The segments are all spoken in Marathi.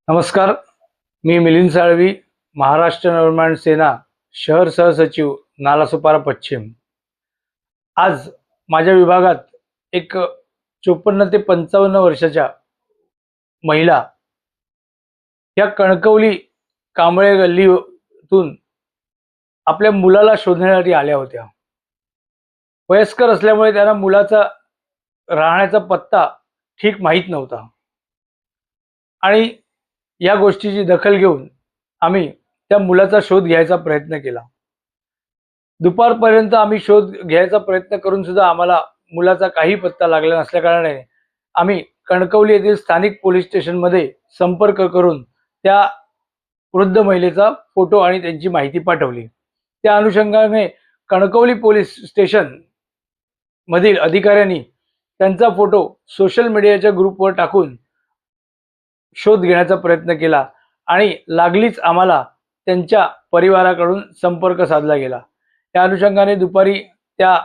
नमस्कार. मी मिलिंद साळवी, महाराष्ट्र नवनिर्माण सेना शहर सहसचिव नालासोपारा पश्चिम. आज माझ्या विभागात एक 54 ते 55 वर्षाच्या महिला या कणकवली कांबळे गल्लीतून आपल्या मुलाला शोधण्यासाठी आल्या होत्या. वयस्कर असल्यामुळे त्यांना मुलाचा राहण्याचा पत्ता ठीक माहीत नव्हता आणि या गोष्टीची दखल घेऊन आम्ही त्या मुलाचा शोध घ्यायचा प्रयत्न केला. दुपारपर्यंत आम्ही शोध घ्यायचा प्रयत्न करून सुद्धा आम्हाला मुलाचा काही पत्ता लागला नसल्याकारणाने आम्ही कणकवली येथील स्थानिक पोलीस स्टेशनमध्ये संपर्क करून त्या वृद्ध महिलेचा फोटो आणि त्यांची माहिती पाठवली. त्या अनुषंगाने कणकवली पोलीस स्टेशन मधील अधिकाऱ्यांनी त्यांचा फोटो सोशल मीडियाच्या ग्रुपवर टाकून शोध घेण्याचा प्रयत्न केला आणि लागलीच आम्हाला त्यांच्या परिवाराकडून संपर्क साधला गेला. त्या अनुषंगाने दुपारी त्या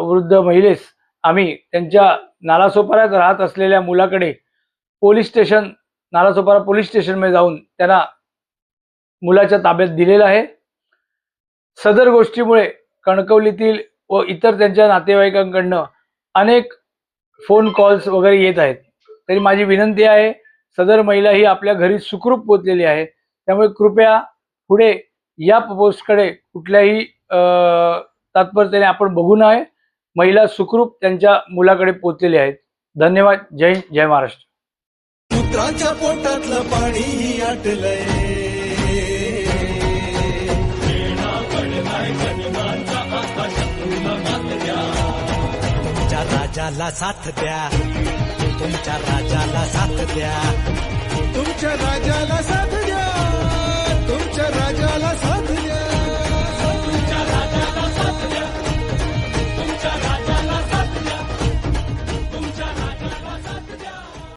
वृद्ध महिलेस आम्ही त्यांच्या नालासोपाऱ्यात राहत असलेल्या मुलाकडे नालासोपारा पोलीस स्टेशनमध्ये जाऊन त्यांना मुलाच्या ताब्यात दिलेलं आहे. सदर गोष्टीमुळे कणकवलीतील व इतर त्यांच्या नातेवाईकांकडनं अनेक फोन कॉल्स वगैरे येत आहेत. तरी माझी विनंती आहे, सदर महिला ही आपल्या घरी सुखरूप पोहोचलेली आहे, त्यामुळे कृपया पुढे या पोस्टकडे कुठल्याही तात्पर्याने आपण बघू नये. महिला सुखरूप त्यांच्या मुलाकडे पोहोचलेली आहेत. धन्यवाद. जय हिंद, जय महाराष्ट्र. पुत्राच्या पोटातलं पाणी आटलंय, तुमच्या राजाला साथ द्या, तुमच्या राजाला साथ द्या.